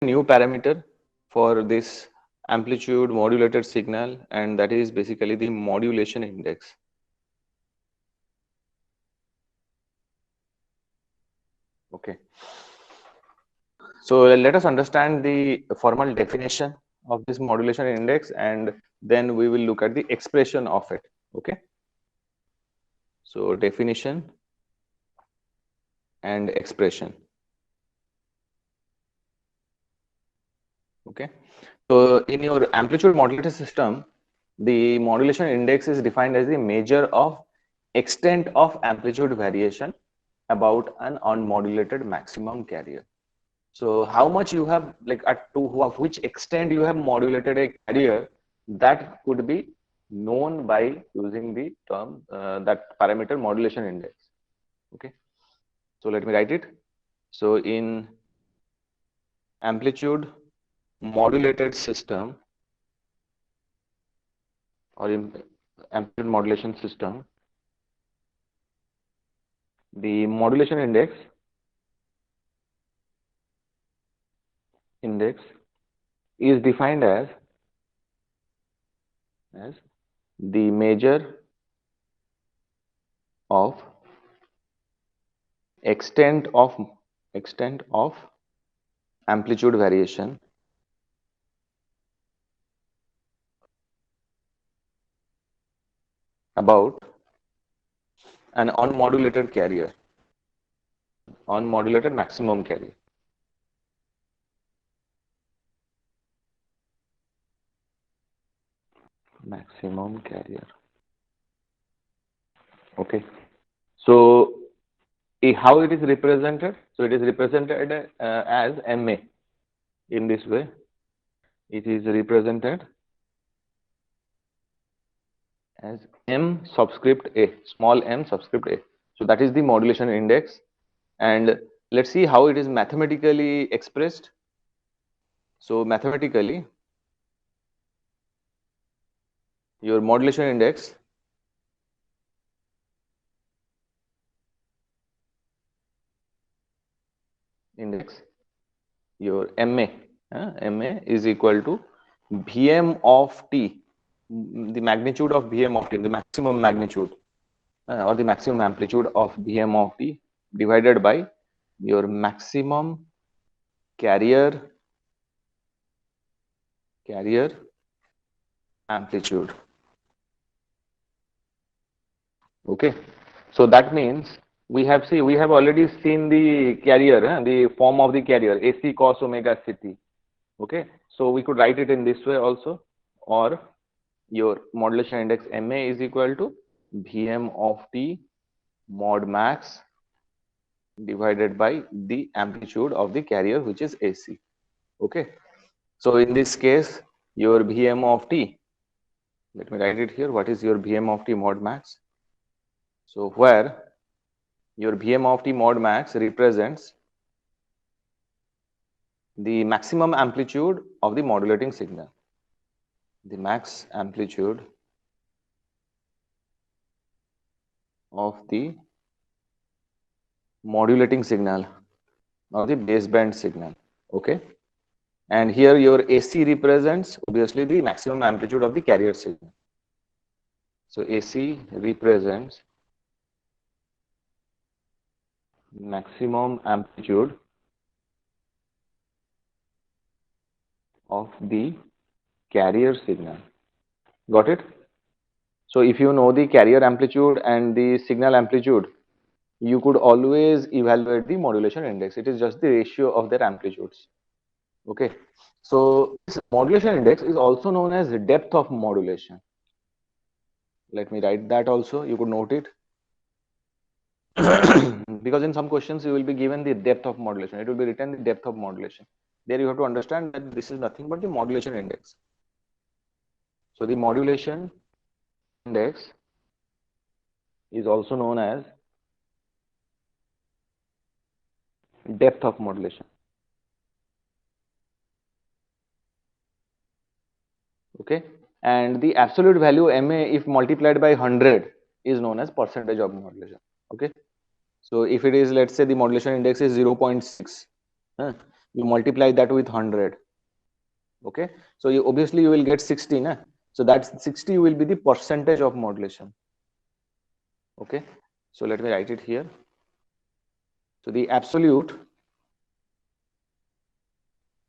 new parameter for this amplitude modulated signal, and that is basically the modulation index. Okay. So let us understand the formal definition of this modulation index, and then we will look at the expression of it. Okay. So definition and expression. Okay. So in your amplitude modulated system, the modulation index is defined as the measure of extent of amplitude variation about an unmodulated maximum carrier. So how much you have, like at to which extent you have modulated a carrier, that could be known by using the term that parameter modulation index. Okay. So let me write it. So in amplitude modulated system, or in amplitude modulation system, the modulation index is defined as the measure of extent of amplitude variation about an unmodulated maximum carrier. Maximum carrier. Okay. So how it is represented? So it is represented as MA in this way. It is represented as M subscript A, small m subscript A. So that is the modulation index. And let's see how it is mathematically expressed. So mathematically, your modulation index your MA is equal to Vm of t, the magnitude of Vm of t, the maximum magnitude or the maximum amplitude of Vm of t divided by your maximum carrier amplitude. Okay, so that means we have already seen the carrier, the form of the carrier, AC cos omega ct. Okay, so we could write it in this way also, or your modulation index MA is equal to Vm of t mod max divided by the amplitude of the carrier, which is AC. Okay, so in this case, your Vm of t, let me write it here. What is your Vm of t mod max? So where your Vm of t mod max represents the maximum amplitude of the modulating signal, the max amplitude of the modulating signal or the baseband signal. Okay, and here your AC represents obviously the maximum amplitude of the carrier signal. So AC represents maximum amplitude of the carrier signal. Got it? So if you know the carrier amplitude and the signal amplitude, you could always evaluate the modulation index. It is just the ratio of their amplitudes. Okay. So this modulation index is also known as depth of modulation. Let me write that also. You could note it. Because in some questions you will be given the depth of modulation. It will be written the depth of modulation. There you have to understand that this is nothing but the modulation index. So the modulation index is also known as depth of modulation. Okay, and the absolute value MA if multiplied by 100 is known as percentage of modulation. Okay, so if it is, let's say the modulation index is 0.6, you multiply that with 100. Okay, so you obviously you will get 60, na? So that's 60 will be the percentage of modulation. Okay, so let me write it here. So the absolute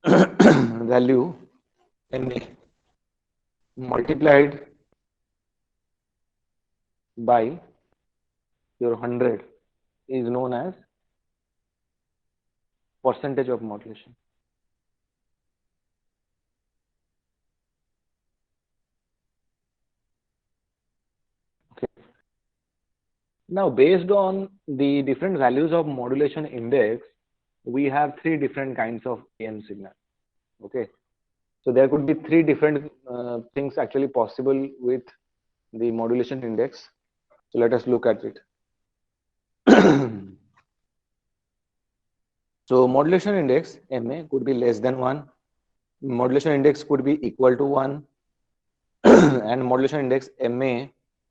value MA multiplied by your 100 is known as percentage of modulation. Okay. Now, based on the different values of modulation index, we have three different kinds of AM signal. Okay, so there could be three different things actually possible with the modulation index. So let us look at it. So modulation index MA could be less than 1, modulation index could be equal to 1, and modulation index MA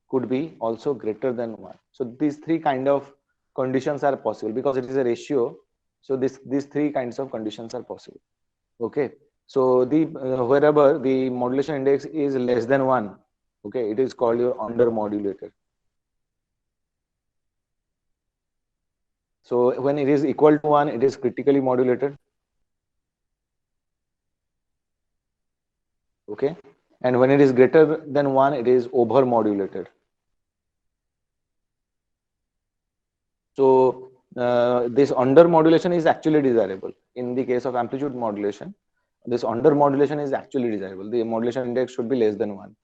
could be also greater than 1. So these three kind of conditions are possible because it is a ratio. So these three kinds of conditions are possible. Okay, so the wherever the modulation index is less than 1, okay, it is called your under modulated. So when it is equal to 1, it is critically modulated. Okay, and when it is greater than 1, it is over modulated. So this under modulation is actually desirable. In the case of amplitude modulation, this under modulation is actually desirable. The modulation index should be less than 1.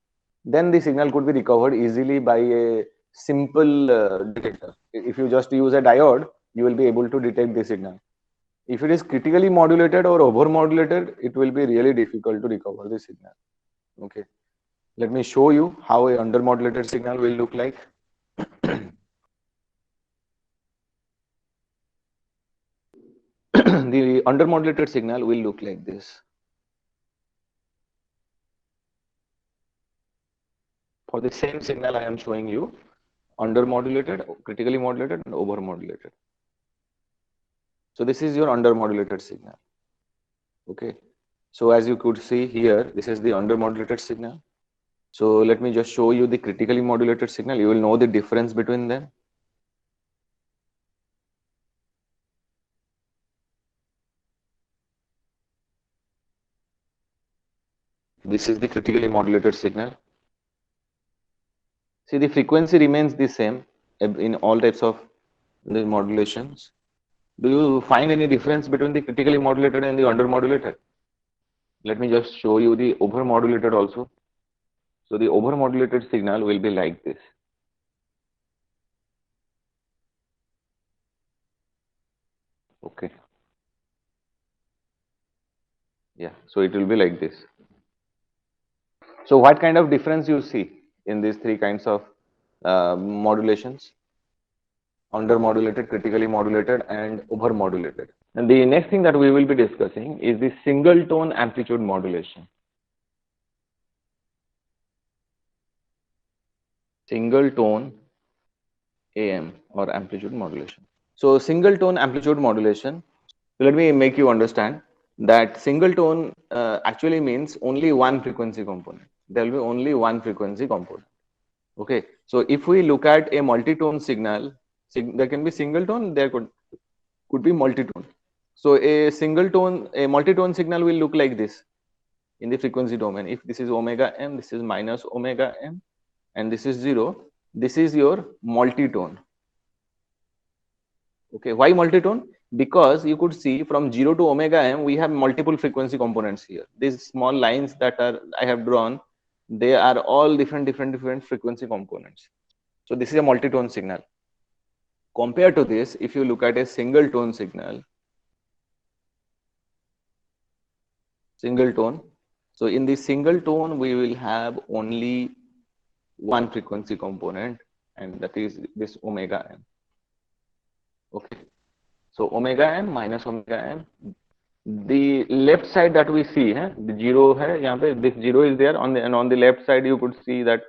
Then the signal could be recovered easily by a simple detector. If you just use a diode, you will be able to detect the signal. If it is critically modulated or over modulated, it will be really difficult to recover the signal. Okay, let me show you how a under modulated signal will look like. The under modulated signal will look like this. For the same signal, I am showing you under modulated, critically modulated, and over modulated. So this is your under modulated signal. Okay, so as you could see here, this is the under modulated signal. So let me just show you the critically modulated signal. You will know the difference between them. This is the critically modulated signal. See, the frequency remains the same in all types of the modulations. Do you find any difference between the critically modulated and the under modulated? Let me just show you the over modulated also. So the over modulated signal will be like this. Okay. Yeah, so it will be like this. So what kind of difference you see in these three kinds of modulations? Under modulated, critically modulated, and over modulated. And the next thing that we will be discussing is the single tone amplitude modulation. Single tone AM or amplitude modulation. So single tone amplitude modulation, let me make you understand that single tone actually means only one frequency component. There will be only one frequency component. Okay, so if we look at a multi-tone signal, there can be single tone, there could be multi-tone. So a multi-tone signal will look like this in the frequency domain. If this is omega m, this is minus omega m, and this is 0, this is your multi-tone. Okay, why multi-tone? Because you could see from 0 to omega m, we have multiple frequency components here. These small lines that I have drawn, they are all different frequency components. So this is a multi-tone signal. Compared to this, if you look at a single tone signal, so in the single tone, we will have only one frequency component, and that is this omega m. Okay, so omega m minus omega m. The left side that we see, the zero hai, yahan pe this zero is there on and on the left side you could see that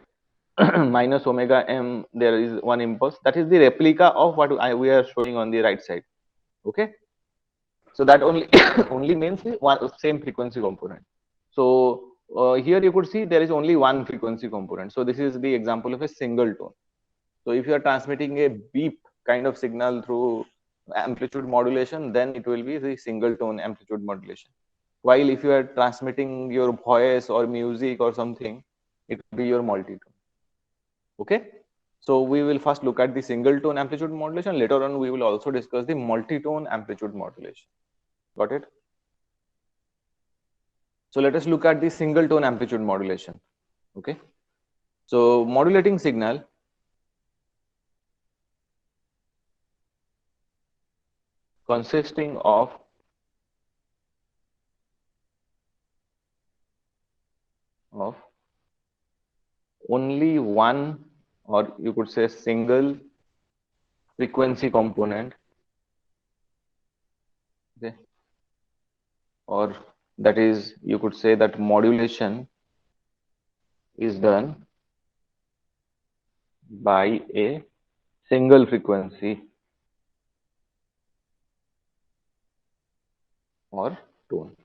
minus omega m, there is one impulse. That is the replica of what we are showing on the right side. Okay, So that only only means one same frequency component. So here you could see there is only one frequency component. So this is the example of a single tone. So if you are transmitting a beep kind of signal through amplitude modulation, then it will be the single tone amplitude modulation. While if you are transmitting your voice or music or something, it will be your multi-tone. Okay. So we will first look at the single tone amplitude modulation. Later on, we will also discuss the multi-tone amplitude modulation. Got it? So let us look at the single tone amplitude modulation. Okay. So modulating signal consisting of only one, or you could say single frequency component, okay, or that is, you could say that modulation is done by a single frequency or tone.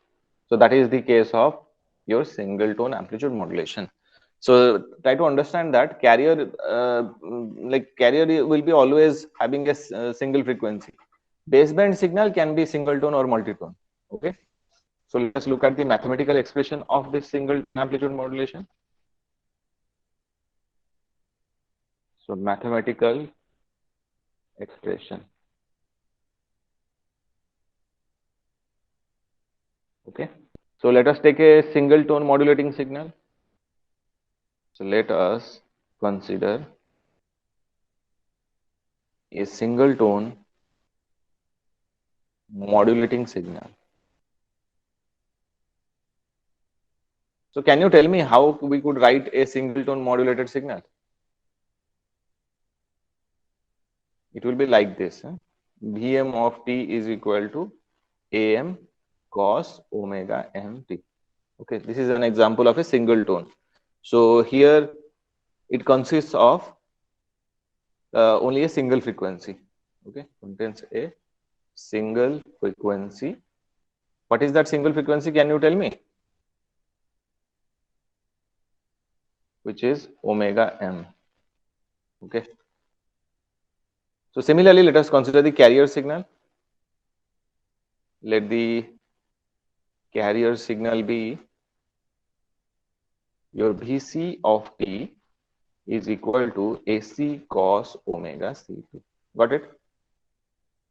So that is the case of your single tone amplitude modulation. So try to understand that carrier, like carrier will be always having a single frequency. Baseband signal can be single tone or multi-tone. Okay. So let's look at the mathematical expression of this single amplitude modulation. So mathematical expression. Okay. So let us take a single tone modulating signal. So let us consider a single tone modulating signal. So can you tell me how we could write a single tone modulated signal? It will be like this. Vm of t is equal to am cos omega mt. Okay, this is an example of a single tone. So here it consists of only a single frequency. Okay, contains a single frequency. What is that single frequency? Can you tell me? Which is omega m. Okay. So similarly, let us consider the carrier signal. Let the carrier signal be your Vc of t is equal to AC cos omega ct. Got it?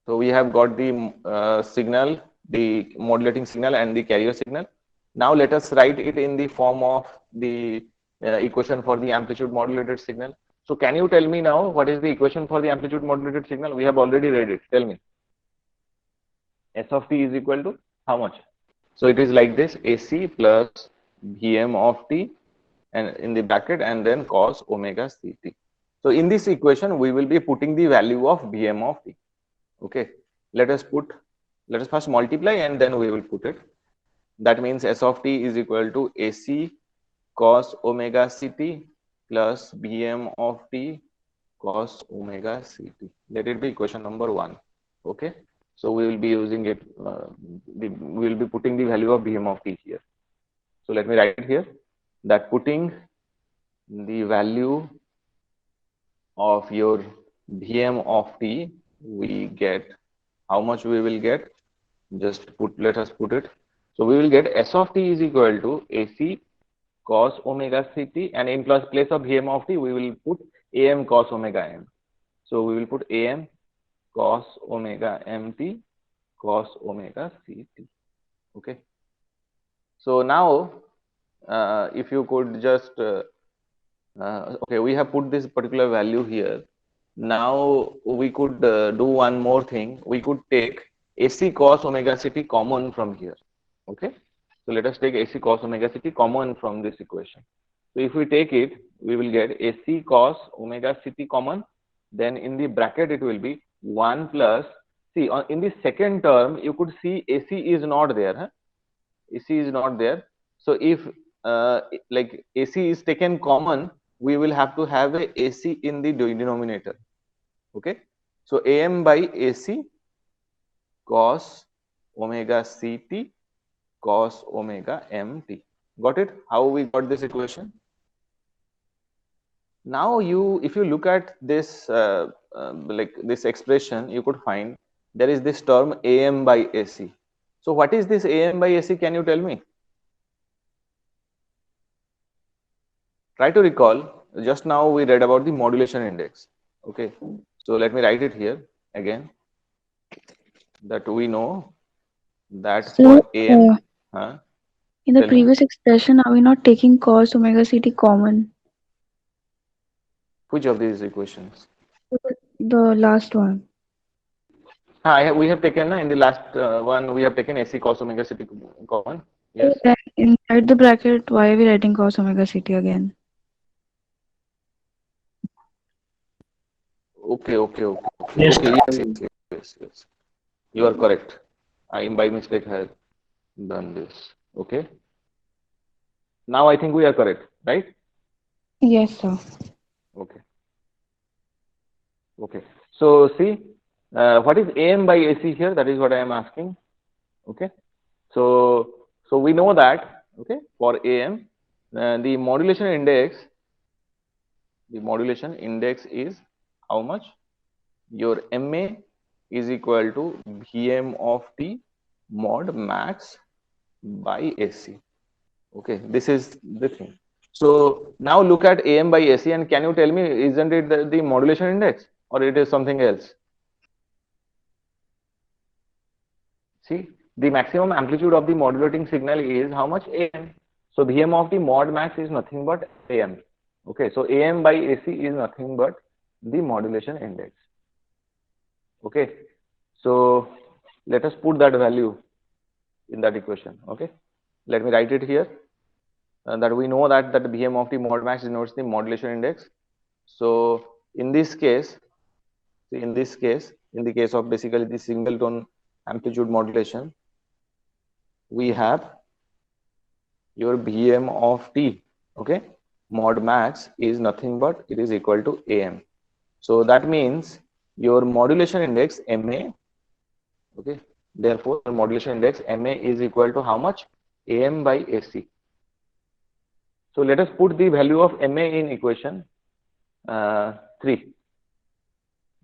So we have got the signal, the modulating signal and the carrier signal. Now let us write it in the form of the equation for the amplitude modulated signal. So can you tell me now what is the equation for the amplitude modulated signal? We have already read it. Tell me. S of t is equal to how much? So it is like this: AC plus Vm of t and in the bracket and then cos omega ct. So in this equation, we will be putting the value of Vm of t. Okay, let us first multiply and then we will put it. That means S of t is equal to AC cos omega ct plus Vm of t cos omega ct. Let it be equation number 1. Okay, so we will be using it, we will be putting the value of Vm of t here. So let me write it here, that putting the value of your Vm of t, we get how much we will get. Just let us put it. So we will get S of t is equal to AC cos omega ct, and in place of Vm of t, we will put Am cos omega m. So we will put Am cos omega mt cos omega ct. Okay. So now, if you could just, okay, we have put this particular value here. Now we could do one more thing. We could take AC cos omega ct common from here. Okay. So let us take AC cos omega ct common from this equation. So if we take it, we will get AC cos omega ct common. Then in the bracket, it will be 1 plus, see, in the second term, you could see AC is not there. Huh? AC is not there. So if like AC is taken common, we will have to have a AC in the denominator. Okay. So Am by AC cos omega ct cos omega mt. Got it? How we got this equation? Now if you look at this like this expression, you could find there is this term am by ac. So what is this am by ac? Can you tell me? Try to recall. Just now we read about the modulation index. Okay, so let me write it here again. That we know that So, for am, huh? in the Tell me previous expression, are we not taking cos omega ct common? which of these equations? The last one. We have taken in the last one. We have taken AC cos omega ct common. So Yes. then inside the bracket, why are we writing cos omega ct again? Okay. Yes, Okay. Yes. You are correct. I by mistake have done this. Okay. Now I think we are correct, right? Yes, sir. Okay. Okay. So see, what is AM by AC here? That is what I am asking. Okay. So we know that, okay, for AM, the modulation index is how much? Your MA is equal to Vm of the mod max by AC. Okay, this is the thing. So now look at AM by AC, and can you tell me, isn't it the modulation index, or it is something else? See, the maximum amplitude of the modulating signal is how much? AM. So Vm of the mod max is nothing but AM. Okay, so AM by AC is nothing but the modulation index. Okay, so let us put that value in that equation. Okay, let me write it here. That we know that Vm of the mod max denotes the modulation index. So in this case, in the case of basically the single tone amplitude modulation, we have your Vm of t, okay, mod max is nothing but it is equal to AM. So that means your modulation index MA, okay, therefore modulation index MA is equal to how much? AM by AC. So let us put the value of MA in equation 3.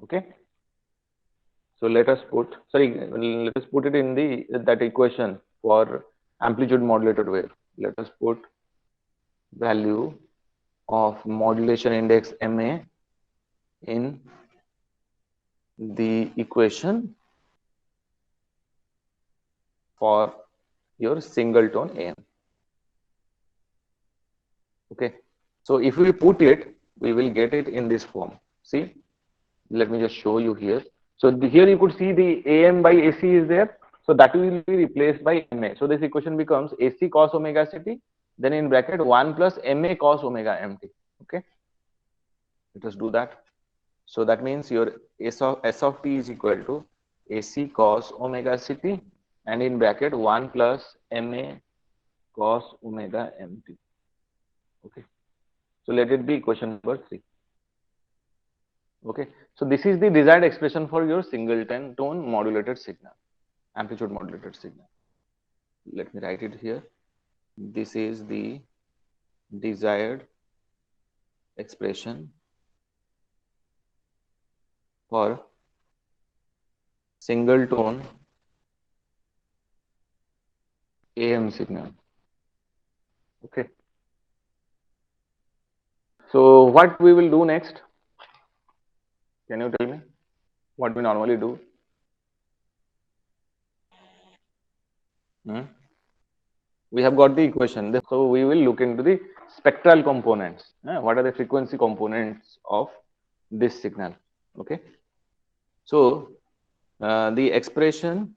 Okay. So let us put it in that equation for amplitude modulated wave. Let us put value of modulation index MA in the equation for your single tone AM. Okay. So if we put it, we will get it in this form. See, let me just show you here. So here you could see the AM by AC is there. So that will be replaced by MA. So this equation becomes AC cos omega ct, then in bracket 1 plus MA cos omega mt. Okay. Let us do that. So that means your S of t is equal to AC cos omega ct and in bracket 1 plus MA cos omega mt. Okay. So let it be equation number 3. Okay. So this is the desired expression for your singleton tone modulated signal, amplitude modulated signal. Let me write it here. This is the desired expression for single tone AM signal. Okay. So what we will do next? Can you tell me what we normally do? We have got the equation. So we will look into the spectral components. What are the frequency components of this signal? Okay. So the expression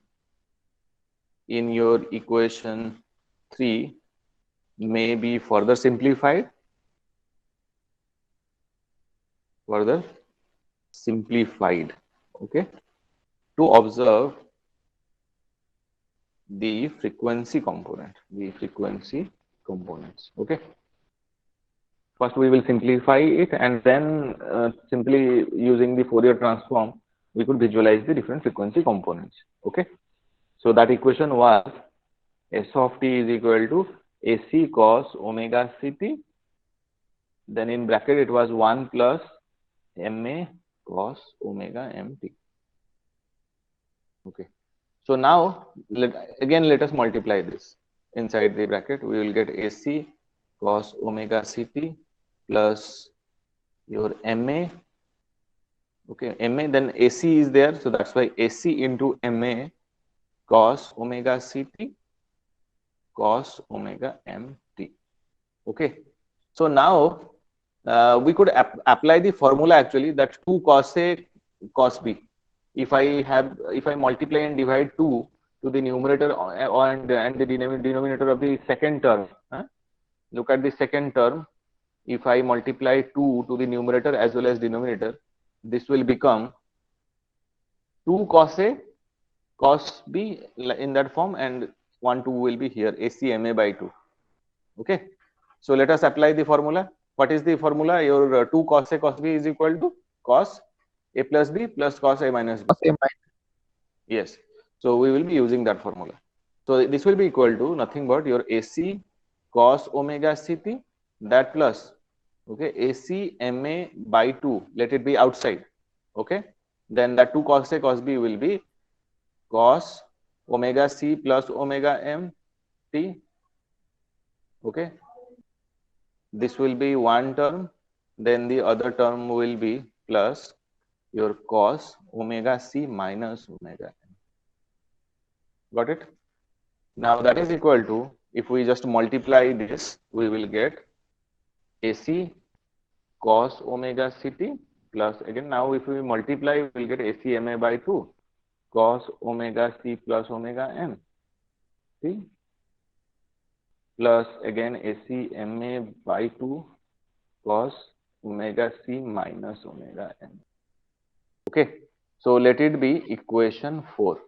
in your equation 3 may be further simplified. Okay, to observe the frequency components. Okay, first we will simplify it, and then simply using the Fourier transform we could visualize the different frequency components. Okay, So that equation was S of t is equal to AC cos omega ct. Then in bracket it was 1 plus MA cos omega mt. Okay. So now let us multiply this inside the bracket. We will get AC cos omega ct plus your MA. Okay, MA, then AC is there, so that's why AC into MA cos omega ct cos omega mt. Okay, so now we could apply the formula actually, that 2 cos A cos B. If I multiply and divide 2 to the numerator and the denominator of the second term, look at the second term. If I multiply 2 to the numerator as well as denominator, this will become 2 cos A cos B in that form, and 1 2 will be here, AC MA by 2. Okay, so let us apply the formula. What is the formula? Your 2 cos A cos B is equal to cos A plus B plus cos A minus B. Yes, so we will be using that formula. So this will be equal to nothing but your AC cos omega ct, that plus, okay, AC MA by 2, let it be outside. Okay, then that 2 cos A cos B will be cos omega c plus omega m t. Okay, this will be one term, then the other term will be plus your cos omega c minus omega m. Got it? Now that is equal to, if we just multiply this, we will get AC cos omega ct plus, again now if we multiply, we will get AC MA by 2 cos omega c plus omega m. See? Plus again AC MA by 2 cos omega c minus omega m. Okay, so let it be equation 4.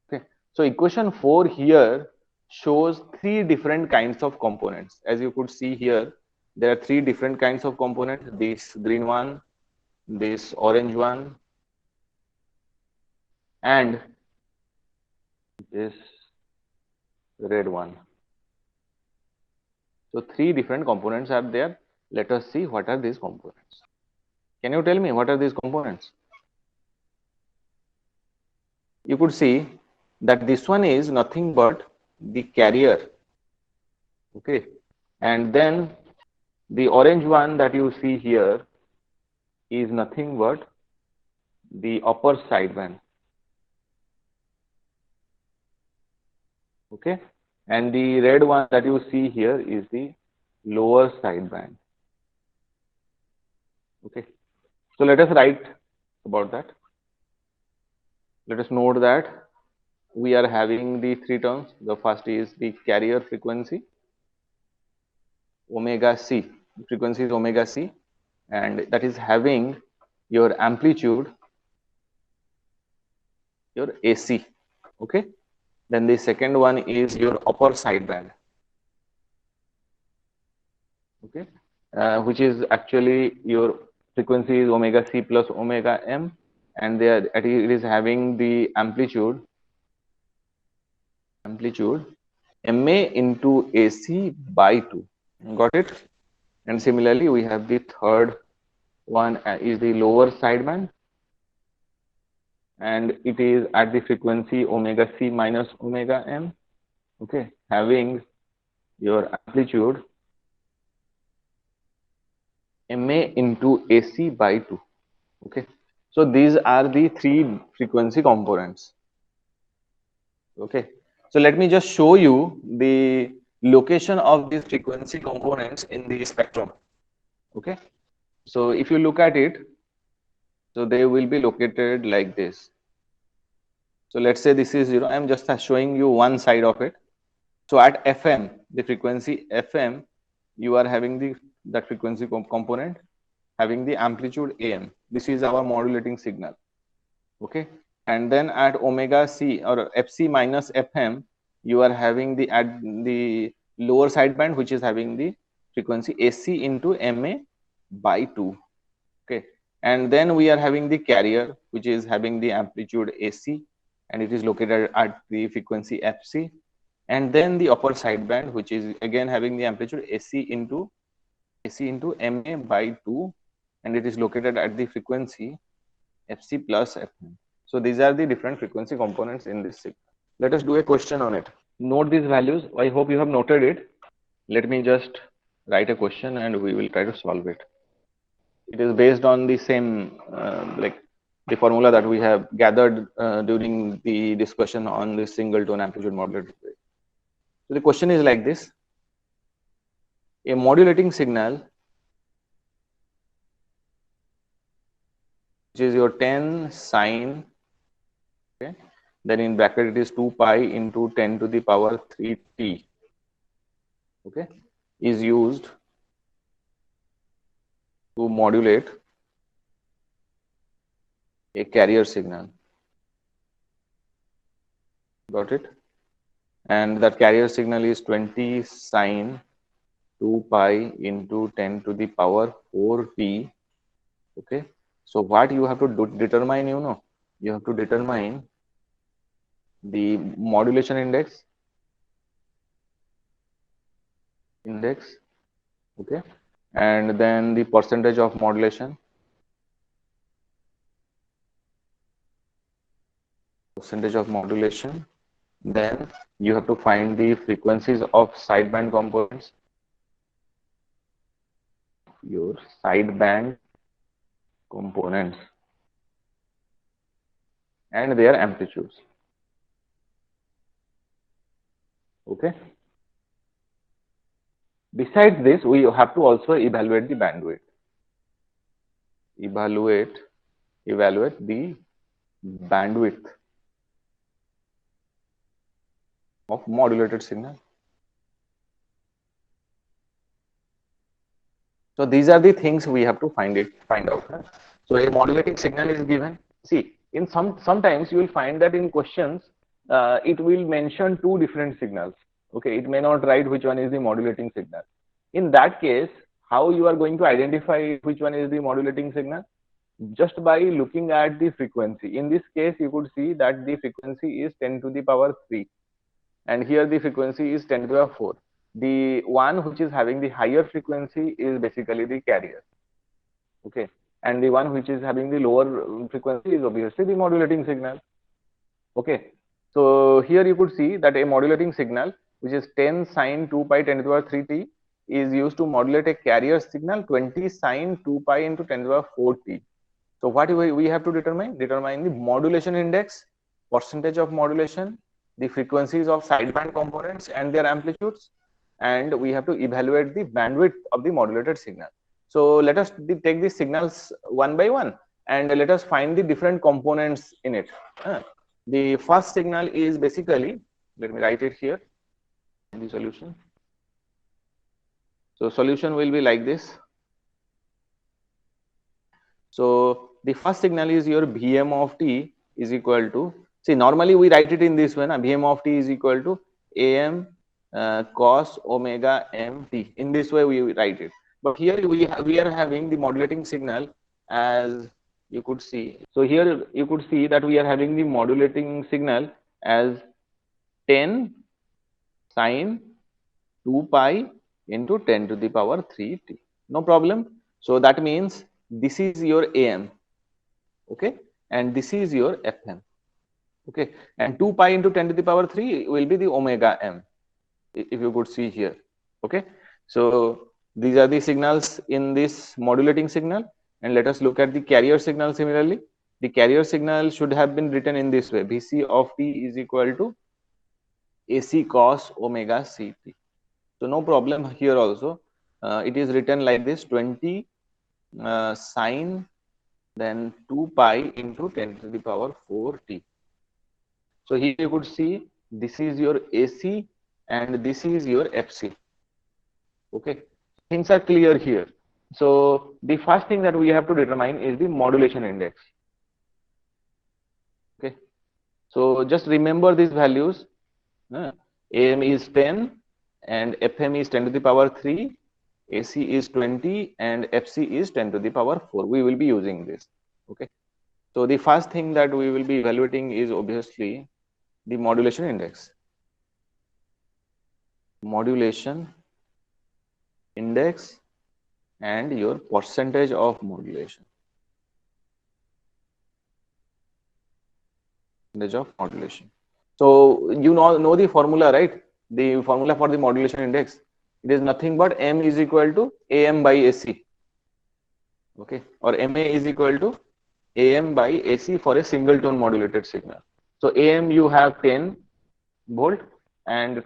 Okay, so equation 4 here shows 3 different kinds of components. As you could see here, there are 3 different kinds of components: this green one, this orange one, and this red one. So 3 different components are there. Let us see what are these components. Can you tell me what are these components? You could see that this one is nothing but the carrier. Okay, and then the orange one that you see here is nothing but the upper sideband. Okay, and the red one that you see here is the lower sideband. Okay, so let us write about that. Let us note that we are having the 3 terms. The first is the carrier frequency, omega c. Frequency is omega c, and that is having your amplitude, your AC. Okay, then the second one is your upper sideband. Okay, which is actually your frequency is omega c plus omega m, and there it is having the amplitude MA into AC by 2. Got it? And similarly, we have the third one is the lower sideband, and it is at the frequency omega c minus omega m. Okay, having your amplitude MA into AC by 2. Okay, so these are the 3 frequency components. Okay, so let me just show you the location of these frequency components in the spectrum. Okay, so if you look at it, so they will be located like this. So let's say this is 0. I am just showing you one side of it. So at FM, the frequency FM, you are having that frequency component having the amplitude AM. This is our modulating signal. Okay, and then at omega c or FC minus FM, you are having the lower sideband, which is having the frequency AC into MA by 2. Okay, and then we are having the carrier, which is having the amplitude AC, and it is located at the frequency fc, and then the upper sideband, which is again having the amplitude AC into MA by 2, and it is located at the frequency fc plus fm. So these are the different frequency components in this signal. Let us do a question on it. Note these values. I hope you have noted it. Let me just write a question and we will try to solve it. It is based on the same like the formula that we have gathered during the discussion on the single tone amplitude modulated wave. So the question is like this: a modulating signal, which is your 10 sine, okay, then in bracket it is 2 pi into 10 to the power 3t, okay, is used to modulate a carrier signal. Got it? And that carrier signal is 20 sine 2 pi into 10 to the power 4t. Okay. So what you have to determine, you have to determine the modulation index, okay, and then the percentage of modulation, then you have to find the frequencies of sideband components, your sideband components, and their amplitudes. Okay. Besides this, we have to also evaluate the bandwidth. Evaluate the bandwidth of modulated signal. So these are the things we have to find out. So a modulating signal is given. See, in sometimes you will find that in questions it will mention two different signals. Okay, it may not write which one is the modulating signal. In that case, how you are going to identify which one is the modulating signal? Just by looking at the frequency. In this case, you could see that the frequency is 10 to the power 3, and here the frequency is 10 to the power 4. The one which is having the higher frequency is basically the carrier. Okay, and the one which is having the lower frequency is obviously the modulating signal. Okay, so here you could see that a modulating signal, which is 10 sine 2 pi 10 to the power 3t, is used to modulate a carrier signal 20 sine 2 pi into 10 to the power 4t. So what we have to determine the modulation index, percentage of modulation, the frequencies of sideband components and their amplitudes, and we have to evaluate the bandwidth of the modulated signal. So let us take these signals one by one and let us find the different components in it. The first signal is basically, let me write it here in the solution. So solution will be like this. So the first signal is your Vm of t is equal to, see, normally we write it in this way, Vm of t is equal to Am cos omega mt. In this way we write it. But here we are having the modulating signal as you could see. So here you could see that we are having the modulating signal as 10 sine 2 pi into 10 to the power 3t. No problem. So that means this is your Am, okay, and this is your Fm, okay, and 2 pi into 10 to the power 3 will be the omega m, if you could see here, okay. So these are the signals in this modulating signal, and let us look at the carrier signal. Similarly, the carrier signal should have been written in this way: Vc of t is equal to AC cos omega ct. So no problem here also. It is written like this: 20 sine then 2 pi into 10 to the power 4t. So here you could see this is your AC and this is your FC. Okay, things are clear here. So the first thing that we have to determine is the modulation index. Okay, so just remember these values. AM is 10 and FM is 10 to the power 3, AC is 20 and FC is 10 to the power 4. We will be using this. Okay. So the first thing that we will be evaluating is obviously the modulation index. Modulation index and your percentage of modulation. Percentage of modulation. So you know the formula, right? The formula for the modulation index. It is nothing but M is equal to AM by AC. Okay, or MA is equal to AM by AC for a single tone modulated signal. So AM you have 10 volt and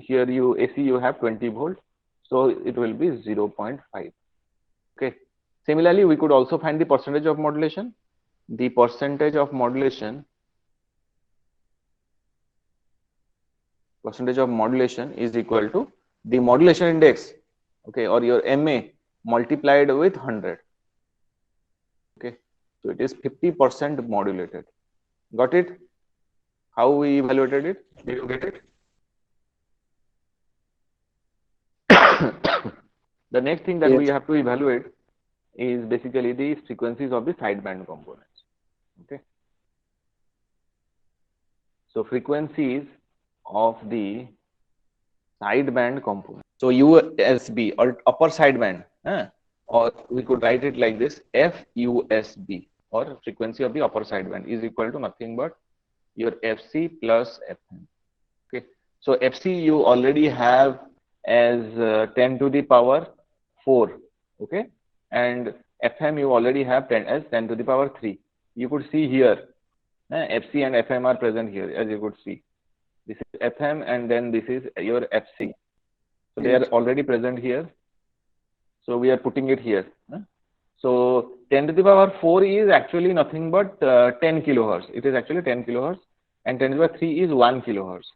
here you AC you have 20 volt. So it will be 0.5. Okay. Similarly, we could also find the percentage of modulation. The percentage of modulation is equal to the modulation index, okay, or your MA multiplied with 100. Okay, so it is 50% modulated. Got it? How we evaluated it? Did you get it? The next thing that we have to evaluate is basically the frequencies of the sideband components. Okay, so frequencies of the sideband component. So USB or upper sideband, or we could write it like this: FUSB, or frequency of the upper sideband, is equal to nothing but your FC plus FM. Okay, so FC you already have as 10 to the power 4. Okay, and FM you already have 10 as 10 to the power 3. You could see here, FC and FM are present here, as you could see. This is FM and then this is your FC. So they are already present here. So we are putting it here. So 10 to the power 4 is actually nothing but 10 kilohertz. It is actually 10 kilohertz, and 10 to the power 3 is 1 kilohertz.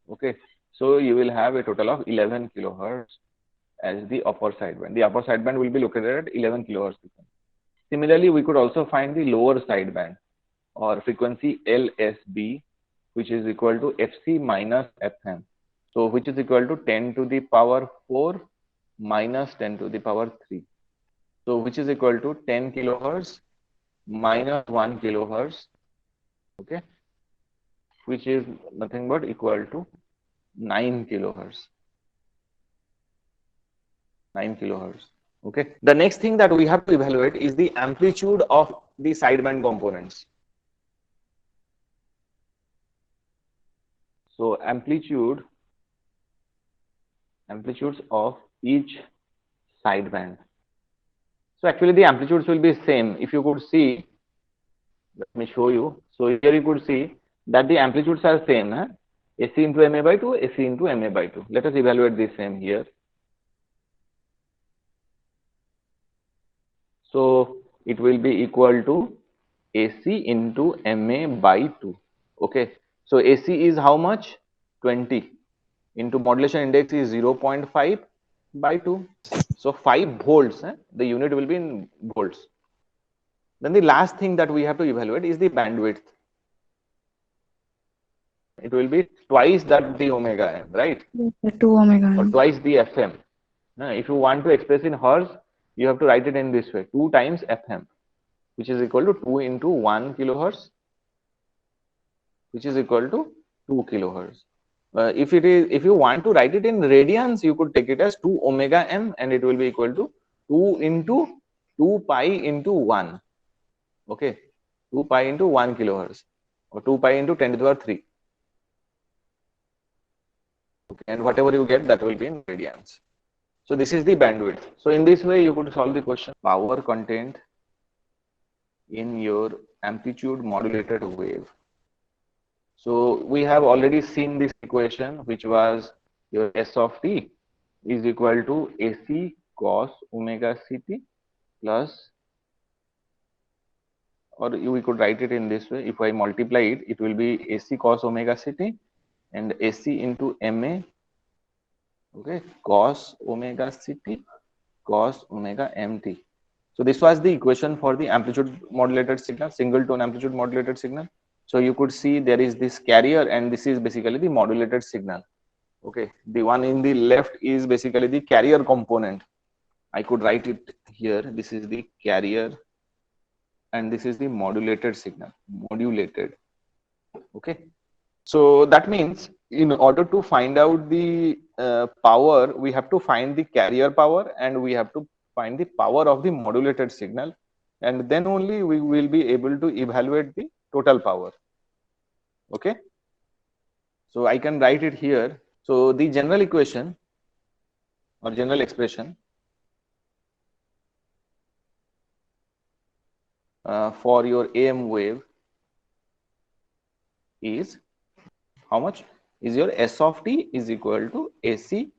Okay, so you will have a total of 11 kilohertz as the upper sideband. The upper sideband will be located at 11 kilohertz. Similarly, we could also find the lower sideband, or frequency LSB, which is equal to FC minus FM. So which is equal to 10 to the power 4 minus 10 to the power 3. So which is equal to 10 kilohertz minus 1 kilohertz. Okay, which is nothing but equal to 9 kilohertz. 9 kilohertz. Okay. The next thing that we have to evaluate is the amplitude of the sideband components. So amplitudes of each sideband. So actually the amplitudes will be same. If you could see, let me show you. So here you could see that the amplitudes are same. AC into MA by 2, AC into MA by 2. Let us evaluate the same here. So it will be equal to AC into MA by 2. Okay. So AC is how much? 20 into modulation index is 0.5 by 2. So 5 volts. The unit will be in volts. Then the last thing that we have to evaluate is the bandwidth. It will be twice that the omega m, right? 2 omega Or m. twice the FM. If you want to express in hertz, you have to write it in this way: 2 times FM, which is equal to 2 into 1 kilohertz, which is equal to 2 kilohertz. If you want to write it in radians, you could take it as 2 omega m, and it will be equal to 2 into 2 pi into 1. Okay, 2 pi into 1 kilohertz, or 2 pi into 10 to the power 3. Okay, and whatever you get, that will be in radians. So this is the bandwidth. So in this way, you could solve the question: power content in your amplitude modulated wave. So we have already seen this equation, which was your S of t is equal to AC cos omega ct plus, or we could write it in this way: if I multiply it, it will be AC cos omega ct and AC into MA, okay, cos omega ct cos omega mt. So this was the equation for the amplitude modulated signal, single tone amplitude modulated signal. So you could see there is this carrier, and this is basically the modulated signal. Okay, the one in the left is basically the carrier component. I could write it here. This is the carrier and this is the modulated signal, modulated. Okay, so that means in order to find out the power, we have to find the carrier power and we have to find the power of the modulated signal, and then only we will be able to evaluate the total power. Okay, so I can write it here. So the general equation or general expression for your AM wave is how much? Is your S of t is equal to AC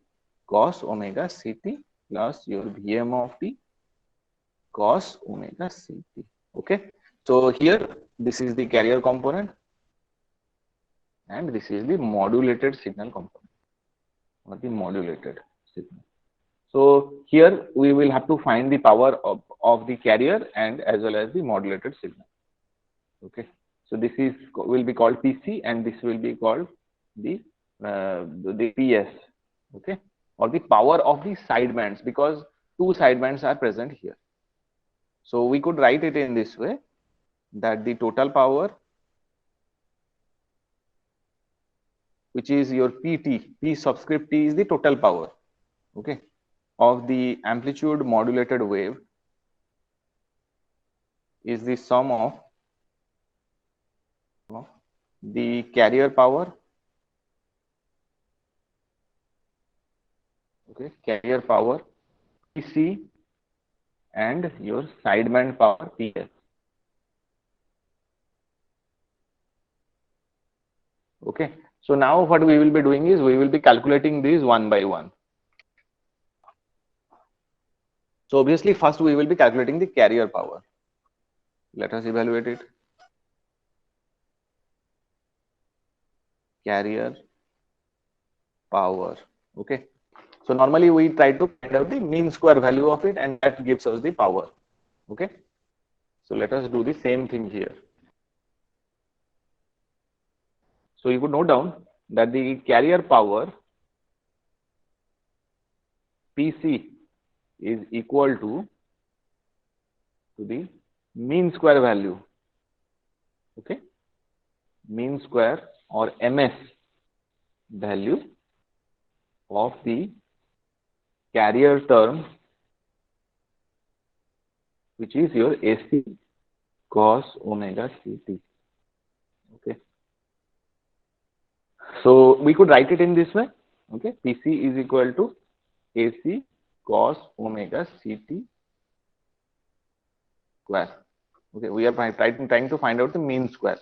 cos omega ct plus your Vm of t cos omega ct. Okay, so here this is the carrier component and this is the modulated signal component or the modulated signal. So here we will have to find the power of the carrier and as well as the modulated signal. Okay, so this is will be called PC and this will be called the PS. Okay, or the power of the sidebands, because two sidebands are present here. So we could write it in this way, that the total power, which is your PT, P subscript T is the total power, okay, of the amplitude modulated wave is the sum of the carrier power, okay, carrier power PC and your sideband power PS. Okay, so now what we will be doing is we will be calculating these one by one. So obviously first we will be calculating the carrier power. Let us evaluate it. Carrier power. Okay, so normally we try to find out the mean square value of it and that gives us the power. Okay, so let us do the same thing here. So you could note down that the carrier power PC is equal to the mean square value. Okay, mean square or MS value of the carrier term, which is your AC cos omega ct. Okay, so we could write it in this way. Okay, PC is equal to AC cos omega ct square. Okay, we are trying to find out the mean square.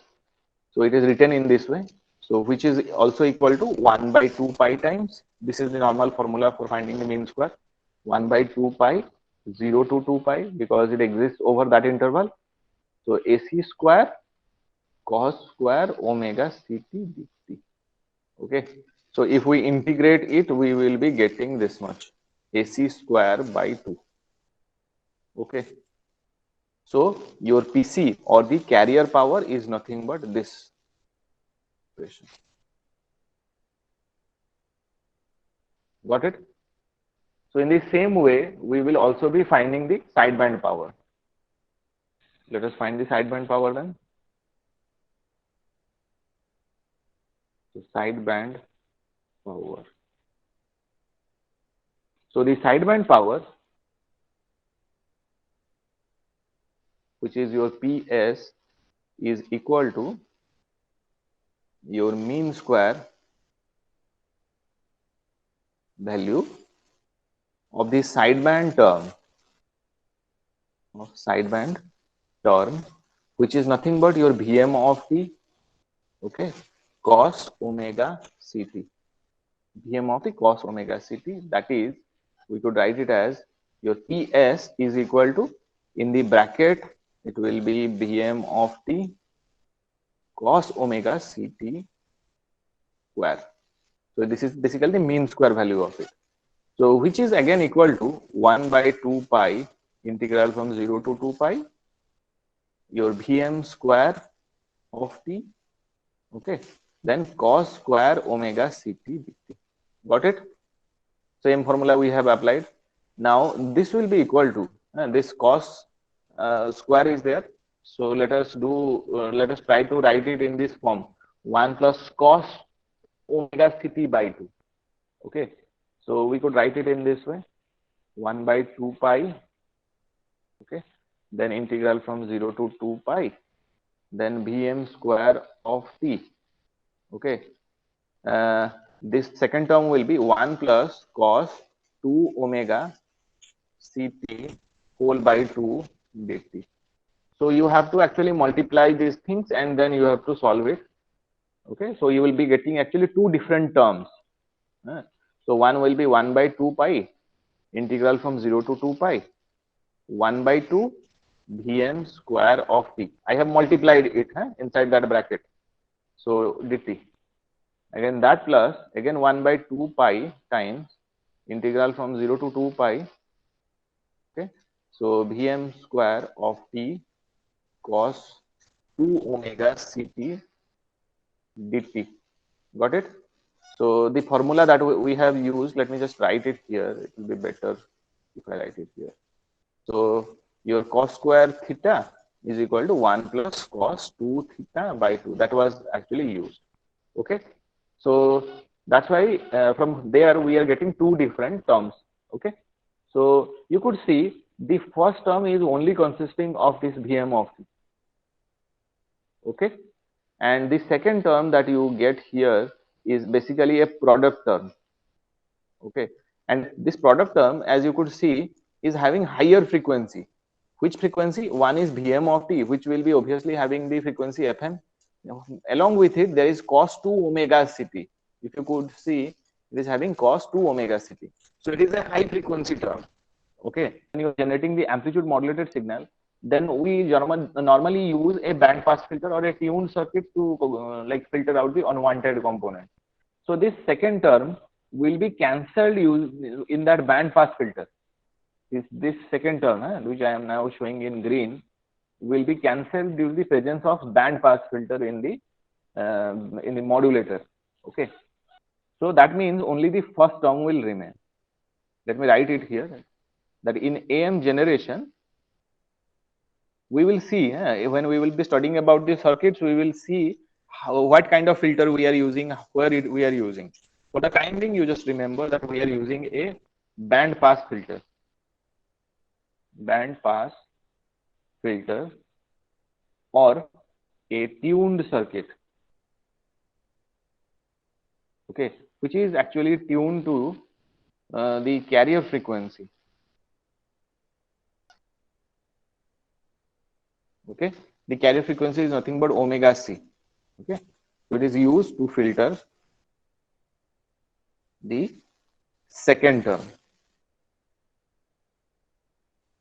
So it is written in this way. So which is also equal to 1 by 2 pi times. This is the normal formula for finding the mean square. 1 by 2 pi, 0 to 2 pi, because it exists over that interval. So AC square cos square omega ct dt. Okay. So if we integrate it, we will be getting this much, AC square by 2. Okay. So your PC or the carrier power is nothing but this equation. Got it? So in the same way, we will also be finding the sideband power. Let us find the sideband power then. So sideband power. So the sideband power, which is your PS, is equal to your mean square value of the sideband term, which is nothing but your Vm of the, okay, cos omega ct. Vm of the cos omega ct, that is, we could write it as your PS is equal to, in the bracket it will be Vm of the cos omega ct square. So this is basically the mean square value of it. So which is again equal to 1 by 2 pi integral from 0 to 2 pi your Vm square of t, okay, then cos square omega ct dt. Got it? Same formula we have applied. Now this will be equal to this cos square is there. So let us try to write it in this form: 1 plus cos omega ct by 2. Okay, so we could write it in this way: 1 by 2 pi. Okay, then integral from 0 to 2 pi, then Vm square of t. Okay, this second term will be 1 plus cos 2 omega ct whole by 2 dt. So you have to actually multiply these things and then you have to solve it. Okay, so you will be getting actually two different terms. So one will be 1 by 2 pi integral from 0 to 2 pi 1 by 2 Vm square of t. I have multiplied it inside that bracket. So dt. Again that plus again 1 by 2 pi times integral from 0 to 2 pi. Okay, so Vm square of t cos 2 omega ct dt. Got it? So the formula that we have used, let me just write it here. It will be better if I write it here. So your cos square theta is equal to 1 plus cos 2 theta by 2. That was actually used. Okay. So that's why from there we are getting two different terms. Okay. So you could see the first term is only consisting of this Vm of t. Okay. And the second term that you get here is basically a product term. Okay, and this product term, as you could see, is having higher frequency. Which frequency? One is Vm of t, which will be obviously having the frequency Fm. Along with it, there is cos 2 omega ct. If you could see, it is having cos 2 omega ct. So it is a high frequency term. Okay, when you are generating the amplitude modulated signal, then we normally use a band pass filter or a tuned circuit to like filter out the unwanted component. So this second term will be cancelled in that band pass filter. This second term, which I am now showing in green, will be cancelled due to the presence of band pass filter in the modulator. Okay, so that means only the first term will remain. Let me write it here, that in AM generation, we will see when we will be studying about the circuits, we will see what kind of filter we are using, where we are using. For the time being, you just remember that we are using a band pass filter. Band pass filter or a tuned circuit. Okay, which is actually tuned to the carrier frequency. Okay, the carrier frequency is nothing but omega c. Okay, so it is used to filter the second term.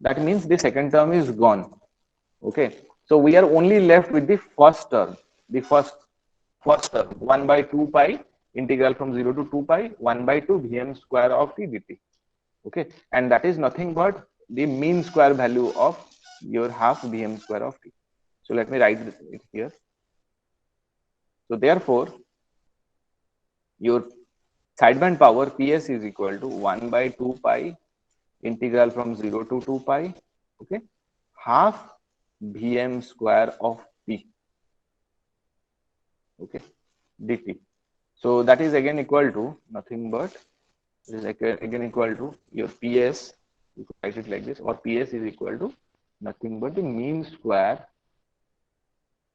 That means the second term is gone. Okay, so we are only left with the first term. The first term, 1 by 2 pi integral from 0 to 2 pi 1 by 2 Vm square of t dt. Okay, and that is nothing but the mean square value of your half Vm square of t. So let me write it here. So therefore, your sideband power PS is equal to 1 by 2 pi integral from 0 to 2 pi, okay, half Vm square of t, okay, dt. So that is again equal to nothing but, it is again equal to your PS, you could write it like this, or PS is equal to nothing but the mean square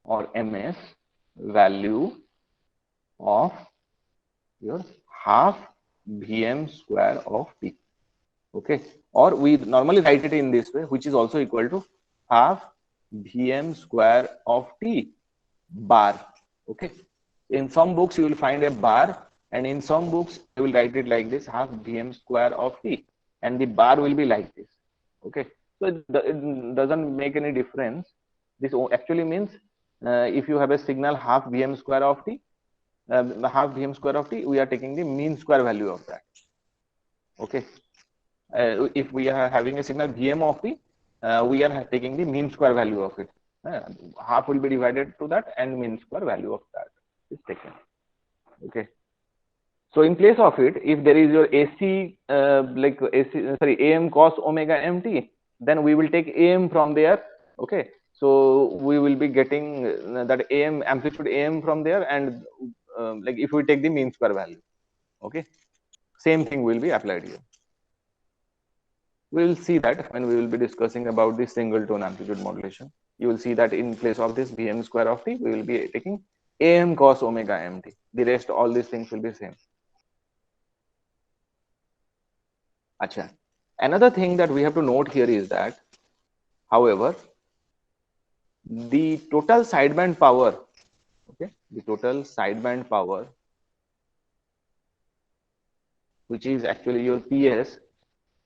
or MS value of your half Vm square of t. Okay, or we normally write it in this way, which is also equal to half Vm square of t bar. Okay, in some books you will find a bar, and in some books you will write it like this, half Vm square of t, and the bar will be like this. Okay, so it doesn't make any difference. This actually means if you have a signal half Vm square of t, half Vm square of t, we are taking the mean square value of that. Okay, if we are having a signal Vm of t, we are taking the mean square value of it. Half will be divided to that, and mean square value of that is taken. Okay. So in place of it, if there is your AC, AM cos omega mt, then we will take AM from there. Okay. So we will be getting that AM amplitude AM from there, and like if we take the mean square value, okay, same thing will be applied here. We will see that when we will be discussing about the single tone amplitude modulation. You will see that in place of this Vm square of t, we will be taking AM cos omega mt. The rest, all these things will be same. Acha. Another thing that we have to note here is that, however, the total sideband power, okay, the total sideband power, which is actually your PS,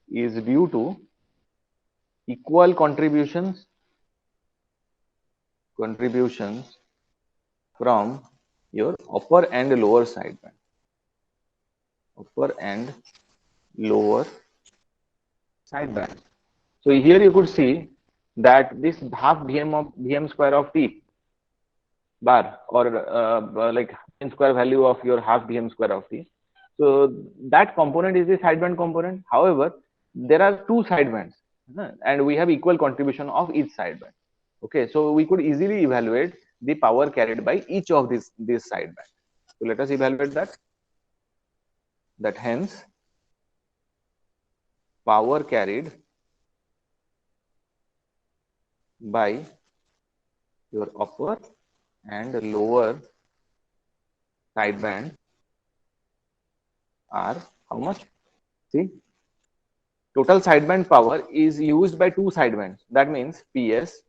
is due to equal contributions from your upper and lower sideband. Upper and lower sideband. So here you could see that this half Vm square of t bar, or like n square value of your half Vm square of t. So that component is the sideband component. However, there are two sidebands, and we have equal contribution of each sideband. Okay, so we could easily evaluate the power carried by each of these sideband. So let us evaluate that. That hence power carried by your upper and lower sideband are how much? See, total sideband power is used by two sidebands. That means PS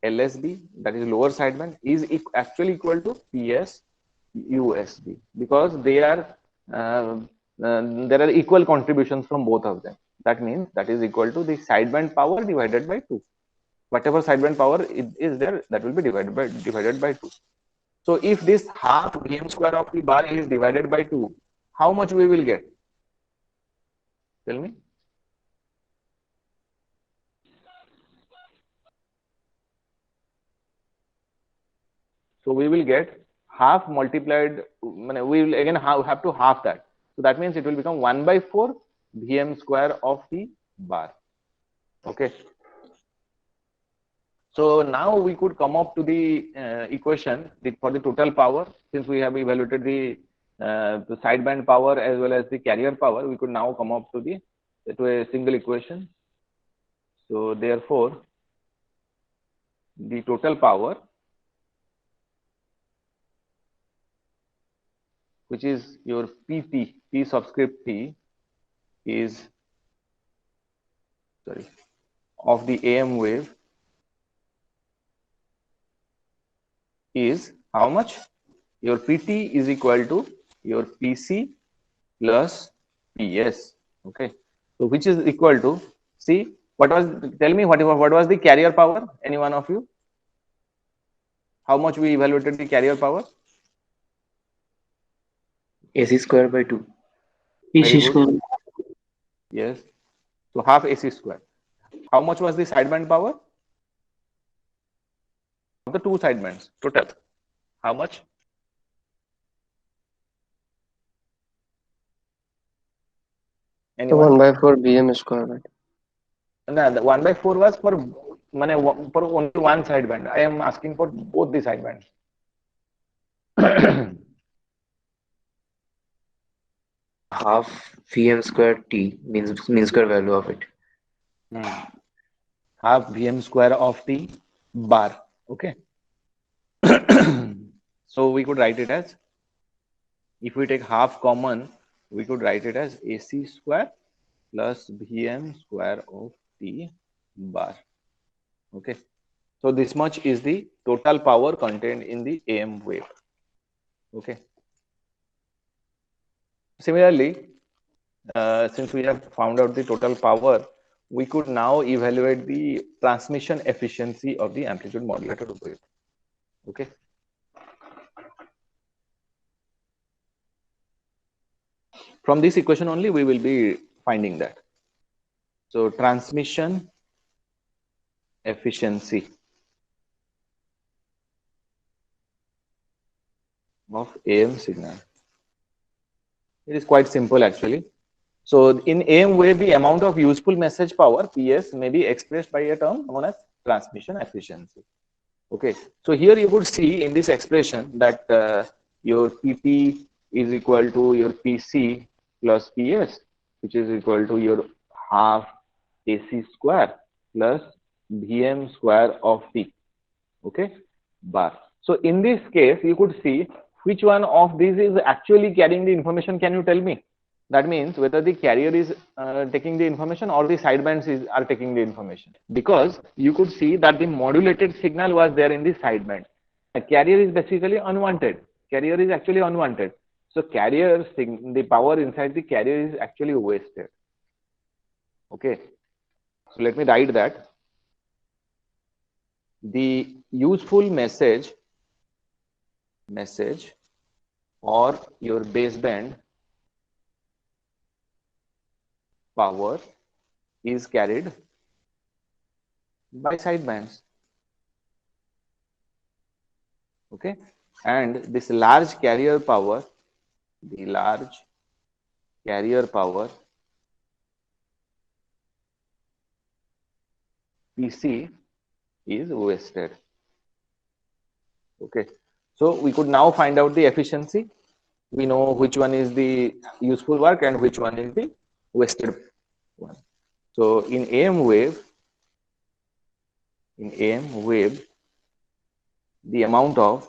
LSB, that is lower sideband, is actually equal to PS USB, because they are there are equal contributions from both of them. That means that is equal to the sideband power divided by 2. Whatever sideband power is there, that will be divided by 2. So if this half Vm square of the bar is divided by 2, how much we will get? Tell me. So we will get half multiplied, we will again have to half that. So that means it will become 1/4 Vm square of the bar. Okay. So now we could come up to the equation for the total power. Since we have evaluated the sideband power as well as the carrier power, we could now come up to a single equation. So therefore, the total power, which is your PT, P subscript T, is of the AM wave is how much? Your PT is equal to your PC plus PS. Okay. So which is equal to, see, tell me what was the carrier power? Any one of you? How much we evaluated the carrier power? AC square by 2. AC square. Yes. So half AC square. How much was the sideband power? Of the two sidebands total. How much? Anyone? 1/4 Vm square. Right? No, the 1/4 was for only one sideband. I am asking for both the sidebands. Half Vm square T means mean square value of it. Half Vm square of the bar. Okay. So we could write it as, if we take half common, we could write it as AC square plus Vm square of the bar. Okay. So this much is the total power contained in the AM wave. Okay. Similarly, since we have found out the total power, we could now evaluate the transmission efficiency of the amplitude modulated wave. Okay. From this equation only, we will be finding that. So transmission efficiency of AM signal. It is quite simple actually. So in AM wave, the amount of useful message power PS may be expressed by a term known as transmission efficiency. Okay, so here you could see in this expression that your PT is equal to your PC plus PS, which is equal to your half AC square plus VM square of T. Okay, bar. So in this case, you could see which one of these is actually carrying the information. Can you tell me? That means whether the carrier is taking the information or the sidebands are taking the information. Because you could see that the modulated signal was there in the sideband. A carrier is basically unwanted. Carrier is actually unwanted. So carrier, the power inside the carrier is actually wasted. Okay. So let me write that. The useful message or your baseband power is carried by sidebands. Okay, and this large carrier power, the large carrier power PC is wasted. Okay, so we could now find out the efficiency. We know which one is the useful work and which one is the wasted one. So in AM wave, the amount of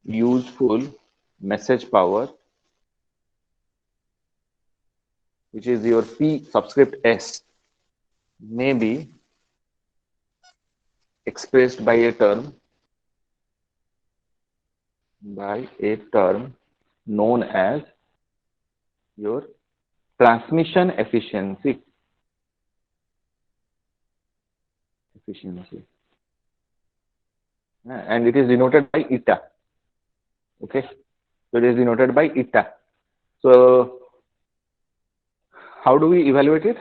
useful message power, which is your P subscript S, may be expressed by a term known as your transmission efficiency. And it is denoted by eta. Okay, so it is denoted by eta. So how do we evaluate it?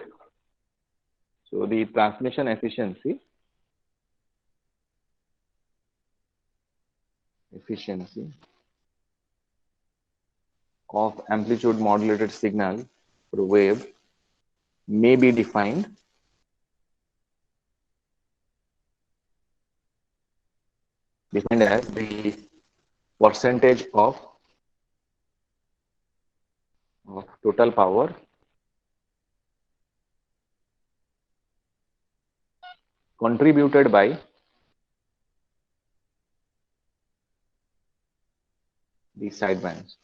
So the transmission efficiency of amplitude modulated signal or wave may be defined as the percentage of total power contributed by the sidebands.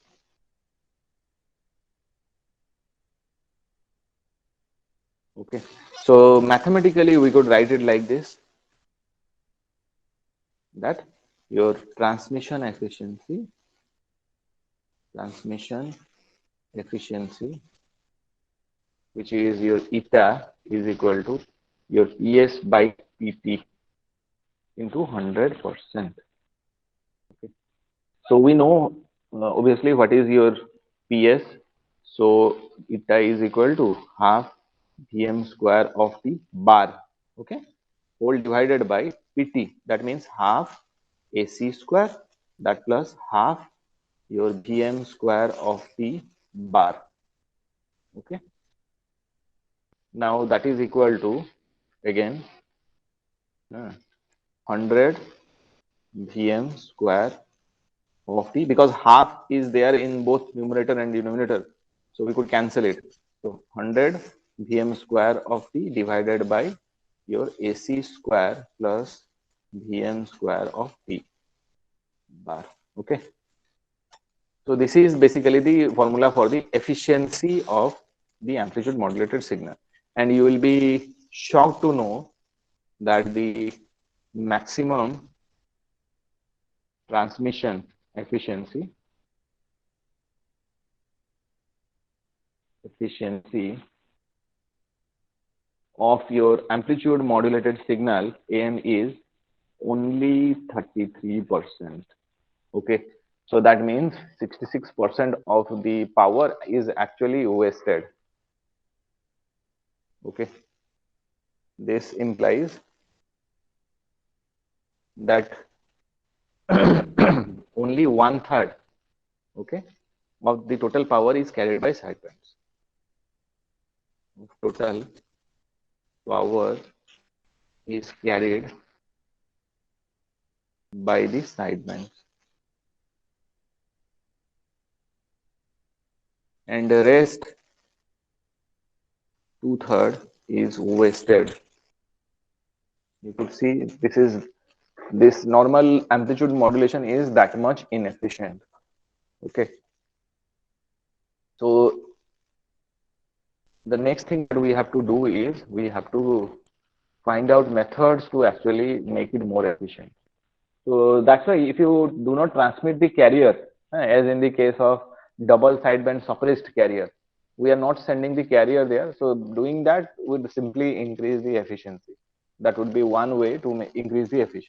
Okay, so mathematically we could write it like this, that your transmission efficiency which is your eta is equal to your PS by PT into 100%. Okay. So we know obviously what is your PS. So eta is equal to half VM square of the bar. Okay, whole divided by PT. That means half AC square, that plus half your VM square of the bar. Okay, now that is equal to again 100 VM square of the, because half is there in both numerator and denominator, so we could cancel it. So 100 VM square of the divided by your AC square plus VM square of T bar. Okay, so this is basically the formula for the efficiency of the amplitude modulated signal, and you will be shocked to know that the maximum transmission efficiency of your amplitude modulated signal AM is only 33%. Okay, so that means 66% of the power is actually wasted. Okay, this implies that only 1/3, okay, of the total power is carried by sidebands. power is carried by the sidebands, and the rest 2/3 is wasted. You could see this normal amplitude modulation is that much inefficient. Okay. So the next thing that we have to do is we have to find out methods to actually make it more efficient. So that's why if you do not transmit the carrier, as in the case of double sideband suppressed carrier, we are not sending the carrier there. So doing that would simply increase the efficiency. That would be one way to increase the efficiency.